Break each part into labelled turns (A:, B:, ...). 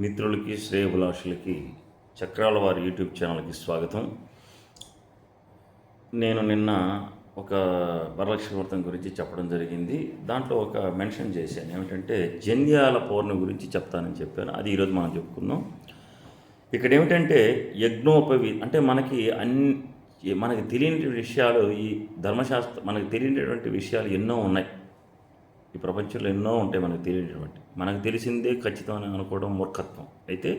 A: మిత్రులకి శ్రేయభిలాషులకి చక్రాల వారి యూట్యూబ్ ఛానల్కి స్వాగతం. నేను నిన్న ఒక వరలక్ష్మి వ్రతం గురించి చెప్పడం జరిగింది. దాంట్లో ఒక మెన్షన్ చేశాను, ఏమిటంటే జంధ్యాల పౌర్ణమి గురించి చెప్తానని చెప్పాను. అది ఈరోజు మనం చెప్పుకుందాం. ఇక్కడ ఏమిటంటే అంటే మనకి తెలియని విషయాలు, ఈ మనకు తెలియనటువంటి విషయాలు ఎన్నో ఉన్నాయి. ఈ ప్రపంచంలో ఎన్నో ఉంటాయి మనకు తెలిసిందే ఖచ్చితమని అనుకోవడం మూర్ఖత్వం. అయితే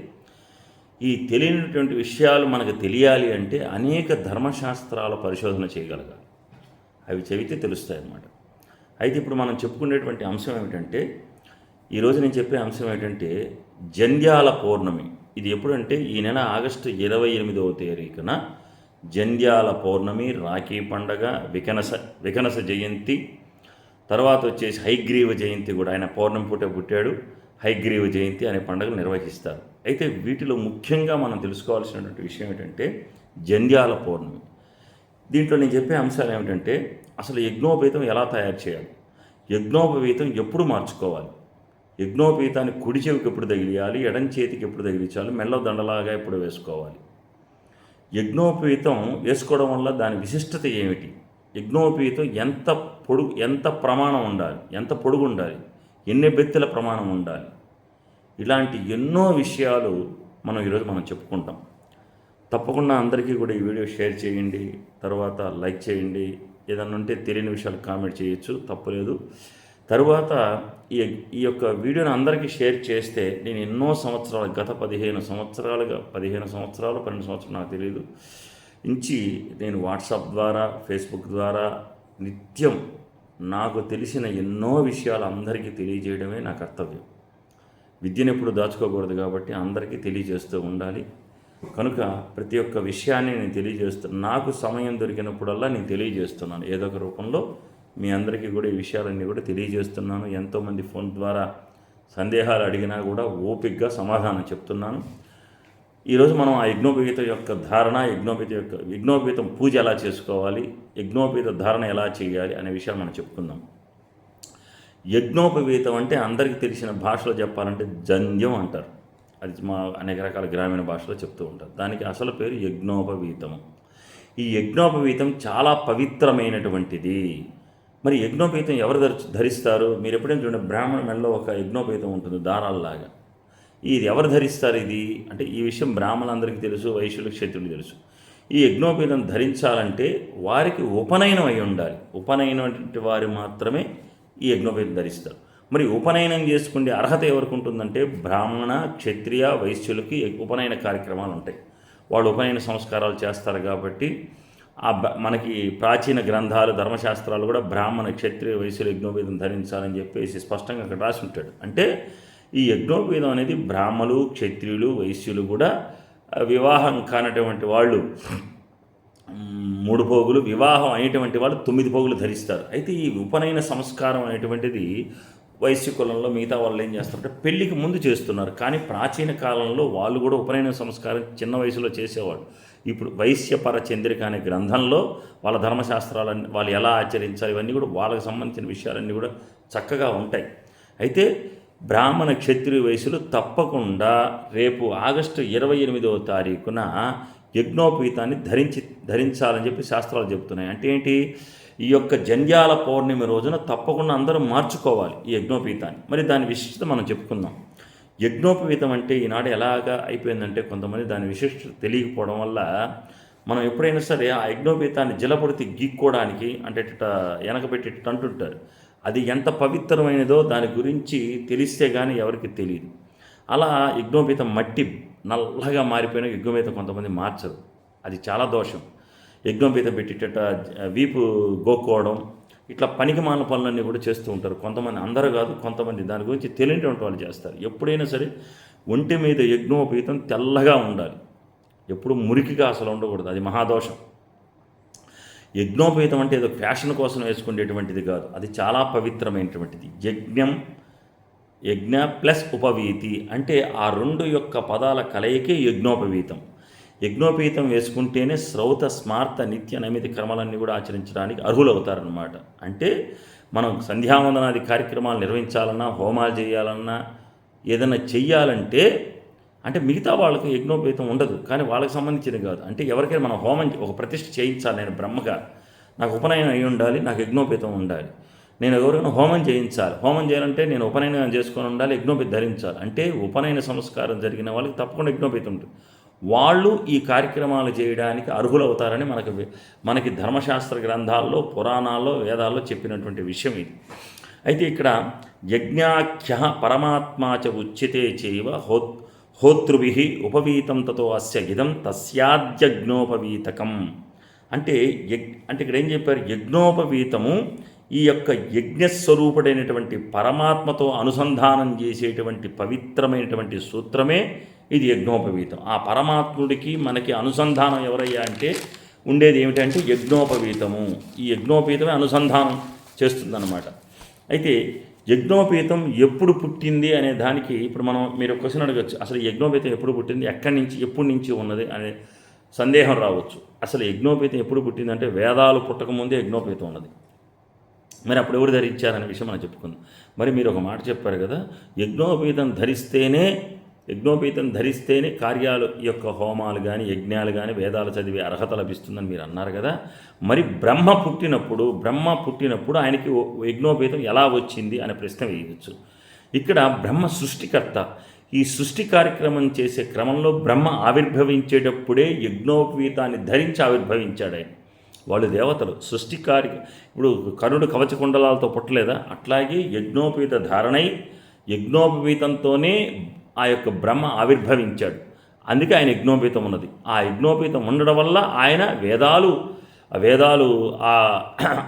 A: ఈ తెలియనటువంటి విషయాలు మనకు తెలియాలి అంటే అనేక ధర్మశాస్త్రాల పరిశోధన చేయగలగాలి. అవి చెబితే తెలుస్తాయి అన్నమాట. అయితే ఇప్పుడు మనం చెప్పుకునేటువంటి అంశం ఏమిటంటే, ఈరోజు నేను చెప్పే అంశం ఏంటంటే జంధ్యాల పౌర్ణమి. ఇది ఎప్పుడంటే ఈ నెల ఆగస్టు 28వ తారీఖున జంధ్యాల పౌర్ణమి, రాఖీ పండగ, వికనస జయంతి, తర్వాత వచ్చేసి హయగ్రీవ జయంతి కూడా. ఆయన పౌర్ణమి పూట పుట్టాడు. హయగ్రీవ జయంతి అనే పండుగలు నిర్వహిస్తారు. అయితే వీటిలో ముఖ్యంగా మనం తెలుసుకోవాల్సినటువంటి విషయం ఏంటంటే జంధ్యాల పౌర్ణమి. దీంట్లో నేను చెప్పే అంశాలు ఏమిటంటే, అసలు యజ్ఞోపవీతం ఎలా తయారు చేయాలి, యజ్ఞోపవీతం ఎప్పుడు మార్చుకోవాలి, యజ్ఞోపవీతాన్ని కుడి చెవికి ఎప్పుడు తగిలియాలి, ఎడం చేతికి ఎప్పుడు తగిలించాలి, మెల్ల దండలాగా ఎప్పుడు వేసుకోవాలి, యజ్ఞోపవీతం వేసుకోవడం వల్ల దాని విశిష్టత ఏమిటి, యజ్ఞోపవీతం ఎంత ప్రమాణం ఉండాలి, ఎంత పొడుగు ఉండాలి, ఎన్ని బెత్తెల ప్రమాణం ఉండాలి, ఇలాంటి ఎన్నో విషయాలు ఈరోజు మనం చెప్పుకుంటాం. తప్పకుండా అందరికీ కూడా ఈ వీడియో షేర్ చేయండి, తర్వాత లైక్ చేయండి. ఏదన్నా ఉంటే తెలియని విషయాలు కామెంట్ చేయొచ్చు, తప్పులేదు. తరువాత ఈ యొక్క వీడియోని అందరికీ షేర్ చేస్తే నేను ఎన్నో సంవత్సరాలు, గత 12 సంవత్సరాలు 12 సంవత్సరాలు నాకు తెలియదు నుంచి నేను వాట్సాప్ ద్వారా, ఫేస్బుక్ ద్వారా నిత్యం నాకు తెలిసిన ఎన్నో విషయాలు అందరికీ తెలియజేయడమే నా కర్తవ్యం. విద్యను ఎప్పుడు దాచుకోకూడదు కాబట్టి అందరికీ తెలియజేస్తూ ఉండాలి. కనుక ప్రతి ఒక్క విషయాన్ని నేను తెలియజేస్తున్నాను. నాకు సమయం దొరికినప్పుడల్లా నేను తెలియజేస్తున్నాను. ఏదో ఒక రూపంలో మీ అందరికీ కూడా ఈ విషయాలన్నీ కూడా తెలియజేస్తున్నాను. ఎంతోమంది ఫోన్ ద్వారా సందేహాలు అడిగినా కూడా ఓపికగా సమాధానం చెప్తున్నాను. ఈరోజు మనం ఆ యజ్ఞోపవీతం యొక్క ధారణ, యజ్ఞోపవీతం పూజ ఎలా చేసుకోవాలి, యజ్ఞోపవీత ధారణ ఎలా చేయాలి అనే విషయాలు మనం చెప్పుకుందాం. యజ్ఞోపవీతం అంటే అందరికీ తెలిసిన భాషలో చెప్పాలంటే జంధ్యం అంటారు. అది అనేక రకాల గ్రామీణ భాషలో చెప్తూ ఉంటారు. దానికి అసలు పేరు యజ్ఞోపవీతం. ఈ యజ్ఞోపవీతం చాలా పవిత్రమైనటువంటిది. మరి యజ్ఞోపవీతం ఎవరు ధరిస్తారు? మీరు ఎప్పుడైనా చూడండి, బ్రాహ్మణ మెడలో ఒక యజ్ఞోపవీతం ఉంటుంది దారాల్లాగా. ఇది ఎవరు ధరిస్తారు? ఇది అంటే ఈ విషయం బ్రాహ్మణులందరికీ తెలుసు, వైశ్యులకు, క్షత్రులకు తెలుసు. ఈ యజ్ఞోపవీతం ధరించాలంటే వారికి ఉపనయనం అయి ఉండాలి. ఉపనయనటువంటి వారు మాత్రమే ఈ యజ్ఞోపవీతం ధరిస్తారు. మరి ఉపనయనం చేసుకునే అర్హత ఎవరికి ఉంటుందంటే బ్రాహ్మణ, క్షత్రియ, వైశ్యులకి ఉపనయన కార్యక్రమాలు ఉంటాయి. వాళ్ళు ఉపనయన సంస్కారాలు చేస్తారు కాబట్టి మనకి ప్రాచీన గ్రంథాలు, ధర్మశాస్త్రాలు కూడా బ్రాహ్మణ, క్షత్రియ, వైశ్యులు యజ్ఞోపవీతం ధరించాలని చెప్పేసి స్పష్టంగా అక్కడ రాసి ఉంటాడు. అంటే ఈ యజ్ఞోపవీతం అనేది బ్రాహ్మలు, క్షత్రియులు, వైశ్యులు కూడా వివాహం కానటువంటి వాళ్ళు 3 పోగులు, వివాహం అయినటువంటి వాళ్ళు 9 పోగులు ధరిస్తారు. అయితే ఈ ఉపనయన సంస్కారం అనేటువంటిది వైశ్య కులంలో మిగతా వాళ్ళు ఏం చేస్తారంటే పెళ్లికి ముందు చేస్తున్నారు. కానీ ప్రాచీన కాలంలో వాళ్ళు కూడా ఉపనయన సంస్కారం చిన్న వయసులో చేసేవాళ్ళు. ఇప్పుడు వైశ్యపర చంద్రిక అనే గ్రంథంలో వాళ్ళ ధర్మశాస్త్రాలన్నీ, వాళ్ళు ఎలా ఆచరించాలి, ఇవన్నీ కూడా వాళ్ళకి సంబంధించిన విషయాలన్నీ కూడా చక్కగా ఉంటాయి. అయితే బ్రాహ్మణ, క్షత్రియ, వైశ్యులు తప్పకుండా రేపు ఆగస్టు 28వ తారీఖున యజ్ఞోపవీతాన్ని ధరించాలని చెప్పి శాస్త్రాలు చెబుతున్నాయి. అంటే ఏంటి? ఈ యొక్క జంధ్యాల పౌర్ణమి రోజున తప్పకుండా అందరూ మార్చుకోవాలి ఈ యజ్ఞోపవీతాన్ని. మరి దాని విశిష్టత మనం చెప్పుకుందాం. యజ్ఞోపవీతం అంటే ఈనాడు ఎలాగా అయిపోయిందంటే, కొంతమంది దాని విశిష్టత తెలియకపోవడం వల్ల మనం ఎప్పుడైనా సరే ఆ యజ్ఞోపవీతాన్ని జలపడితే గీక్కోవడానికి అంటే వెనకబెట్టి అంటుంటారు. అది ఎంత పవిత్రమైనదో దాని గురించి తెలిస్తే కానీ ఎవరికి తెలియదు. అలా యజ్ఞోపవీతం మట్టి నల్లగా మారిపోయిన యజ్ఞోపవీతం కొంతమంది మార్చరు. అది చాలా దోషం. యజ్ఞోపవీతం పెట్టేట వీపు గోక్కోవడం, ఇట్లా పనికిమాలిన పనులన్నీ కూడా చేస్తూ ఉంటారు కొంతమంది. అందరూ కాదు, కొంతమంది దాని గురించి తెలియనటువంటి వాళ్ళు చేస్తారు. ఎప్పుడైనా సరే ఒంటి మీద యజ్ఞోపవీతం తెల్లగా ఉండాలి. ఎప్పుడు మురికిగా అసలు ఉండకూడదు. అది మహాదోషం. యజ్ఞోపవీతం అంటే ఏదో ఫ్యాషన్ కోసం వేసుకునేటువంటిది కాదు. అది చాలా పవిత్రమైనటువంటిది. యజ్ఞ ప్లస్ ఉపవీతి అంటే ఆ 2 యొక్క పదాల కలయికే యజ్ఞోపవీతం. యజ్ఞోపవీతం వేసుకుంటేనే శ్రౌత, స్మార్త, నిత్య నైమిత కర్మలన్నీ కూడా ఆచరించడానికి అర్హులవుతారనమాట. అంటే మనం సంధ్యావందనాది కార్యక్రమాలు నిర్వహించాలన్నా, హోమాలు చేయాలన్నా, ఏదైనా చెయ్యాలంటే అంటే మిగతా వాళ్ళకి యజ్ఞోపేతం ఉండదు, కానీ వాళ్ళకి సంబంధించింది కాదు. అంటే ఎవరికైనా మనం హోమం ఒక ప్రతిష్ఠ చేయించాలి, నేను బ్రహ్మగా నాకు ఉపనయనం అయి ఉండాలి, నాకు యజ్ఞోపేతం ఉండాలి. నేను ఎవరైనా హోమం చేయించాలి, హోమం చేయాలంటే నేను ఉపనయనం చేసుకొని ఉండాలి, యజ్ఞోపేతం ధరించాలి. అంటే ఉపనయన సంస్కారం జరిగిన వాళ్ళకి తప్పకుండా యజ్ఞోపేతం ఉంటుంది. వాళ్ళు ఈ కార్యక్రమాలు చేయడానికి అర్హులవుతారని మనకి ధర్మశాస్త్ర గ్రంథాల్లో, పురాణాల్లో, వేదాల్లో చెప్పినటువంటి విషయం ఇది. అయితే ఇక్కడ యజ్ఞాఖ్య పరమాత్మాచ ఉచ్యతే చైవ హోతృభి ఉపవీతం తతో అస్య ఇదం తస్యాద్యజ్ఞోపవీతకం. అంటే ఇక్కడ ఏం చెప్పారు? యజ్ఞోపవీతము ఈ యొక్క యజ్ఞస్వరూపుడైనటువంటి పరమాత్మతో అనుసంధానం చేసేటువంటి పవిత్రమైనటువంటి సూత్రమే ఇది యజ్ఞోపవీతం. ఆ పరమాత్ముడికి మనకి అనుసంధానం ఎవరయ్యా అంటే ఉండేది ఏమిటంటే యజ్ఞోపవీతము. ఈ యజ్ఞోపవీతమే అనుసంధానం చేస్తుందన్నమాట. అయితే యజ్ఞోపేతం ఎప్పుడు పుట్టింది అనే దానికి ఇప్పుడు మీరు క్వశ్చన్ అడగచ్చు, అసలు యజ్ఞోపేతం ఎప్పుడు పుట్టింది, ఎక్కడి నుంచి, ఎప్పటి నుంచి ఉన్నది అనే సందేహం రావచ్చు. అసలు యజ్ఞోపేతం ఎప్పుడు పుట్టిందంటే వేదాలు పుట్టకముందే యజ్ఞోపేతం ఉన్నది. మరి అప్పుడు ఎవరు ధరించారనే విషయం మనం చెప్పుకుందాం. మరి మీరు ఒక మాట చెప్పారు కదా, యజ్ఞోపేతం ధరిస్తేనే కార్యాలు యొక్క హోమాలు కానీ, యజ్ఞాలు కానీ, వేదాలు చదివే అర్హత లభిస్తుందని మీరు అన్నారు కదా. మరి బ్రహ్మ పుట్టినప్పుడు ఆయనకి యజ్ఞోపేతం ఎలా వచ్చింది అనే ప్రశ్న వేయవచ్చు. ఇక్కడ బ్రహ్మ సృష్టికర్త. ఈ సృష్టి కార్యక్రమం చేసే క్రమంలో బ్రహ్మ ఆవిర్భవించేటప్పుడే యజ్ఞోపవీతాన్ని ధరించి ఆవిర్భవించాడు ఆయన. వాళ్ళు దేవతలు, ఇప్పుడు కరుణుడు కవచకుండలాలతో పుట్టలేదా, అట్లాగే యజ్ఞోపవీత ధారణై యజ్ఞోపవీతంతోనే ఆ యొక్క బ్రహ్మ ఆవిర్భవించాడు. అందుకే ఆయన యజ్ఞోపవీతం ఉన్నది. ఆ యజ్ఞోపవీతం ఉండడం వల్ల ఆయన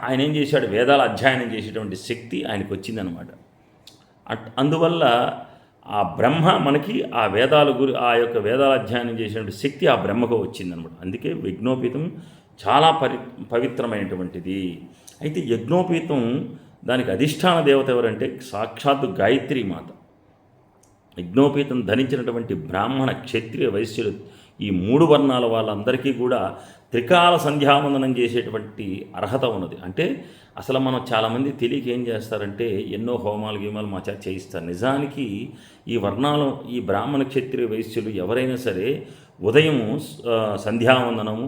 A: ఆయన ఏం చేశాడు, వేదాల అధ్యయనం చేసేటువంటి శక్తి ఆయనకు వచ్చిందనమాట. అందువల్ల ఆ బ్రహ్మ మనకి ఆ యొక్క వేదాల అధ్యయనం చేసేటువంటి శక్తి ఆ బ్రహ్మకు వచ్చిందనమాట. అందుకే యజ్ఞోపవీతం చాలా పవిత్రమైనటువంటిది. అయితే యజ్ఞోపవీతం దానికి అధిష్టాన దేవత ఎవరంటే సాక్షాత్తు గాయత్రీ మాత. యజ్ఞోపవీతం ధరించినటువంటి బ్రాహ్మణ, క్షత్రియ, వైశ్యులు ఈ 3 వర్ణాల వాళ్ళందరికీ కూడా త్రికాల సంధ్యావందనం చేసేటువంటి అర్హత ఉన్నది. అంటే అసలు మనం చాలామంది తెలియక ఏం చేస్తారంటే ఎన్నో హోమాలు గీమాలు మా చేత చేయిస్తారు. నిజానికి ఈ వర్ణాలు, ఈ బ్రాహ్మణ, క్షత్రియ, వైశ్యులు ఎవరైనా సరే ఉదయము సంధ్యావందనము,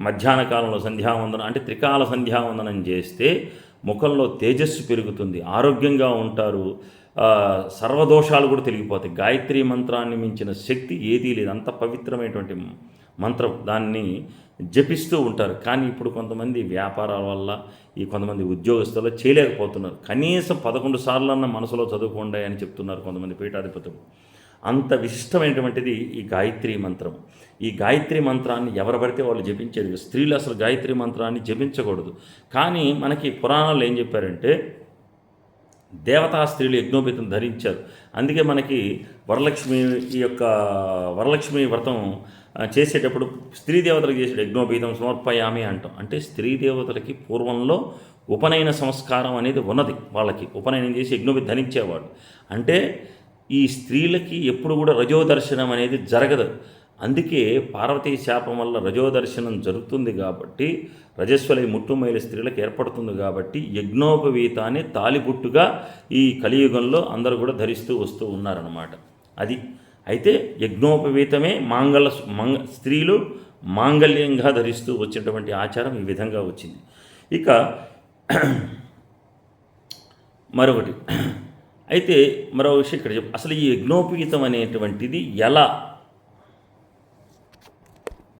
A: మధ్యాహ్న కాలంలో సంధ్యావందనం, అంటే త్రికాల సంధ్యావందనం చేస్తే ముఖంలో తేజస్సు పెరుగుతుంది, ఆరోగ్యంగా ఉంటారు, సర్వదోషాలు కూడా తొలగిపోతాయి. గాయత్రీ మంత్రాన్ని మించిన శక్తి ఏదీ లేదు. అంత పవిత్రమైనటువంటి మంత్రం, దాన్ని జపిస్తూ ఉంటారు. కానీ ఇప్పుడు కొంతమంది వ్యాపారాల వల్ల, కొంతమంది ఉద్యోగస్తులు చేయలేకపోతున్నారు. కనీసం 11 సార్లన్నా మనసులో చదువుకోండి అని చెప్తున్నారు కొంతమంది పీఠాధిపతులు. అంత విశిష్టమైనటువంటిది ఈ గాయత్రీ మంత్రం. ఈ గాయత్రీ మంత్రాన్ని ఎవరు పడితే వాళ్ళు జపించేది. స్త్రీలు అసలు గాయత్రీ మంత్రాన్ని జపించకూడదు. కానీ మనకి పురాణాలు ఏం చెప్పారంటే దేవతా స్త్రీలు యజ్ఞోపేతం ధరించారు. అందుకే మనకి వరలక్ష్మి వ్రతం చేసేటప్పుడు స్త్రీ దేవతలకు చేసే యజ్ఞోపేతం సమర్పయామి అంటాం. అంటే స్త్రీ దేవతలకి పూర్వంలో ఉపనయన సంస్కారం అనేది ఉన్నది. వాళ్ళకి ఉపనయనం చేసి యజ్ఞోపేతం ధరించేవాడు. అంటే ఈ స్త్రీలకి ఎప్పుడు కూడా రజోదర్శనం అనేది జరగదు. అందుకే పార్వతీ శాపం వల్ల రజోదర్శనం జరుగుతుంది కాబట్టి, రజస్వలై ముట్టుమైల స్త్రీలకు ఏర్పడుతుంది కాబట్టి యజ్ఞోపవీతాన్ని తాలిబుట్టుగా ఈ కలియుగంలో అందరూ కూడా ధరిస్తూ వస్తూ ఉన్నారన్నమాట. అది అయితే యజ్ఞోపవీతమే స్త్రీలు మాంగళ్యంగా ధరిస్తూ వచ్చినటువంటి ఆచారం ఈ విధంగా వచ్చింది. ఇక మరొకటి అయితే మరో విషయం ఇక్కడ అసలు ఈ యజ్ఞోపవీతం అనేటువంటిది ఎలా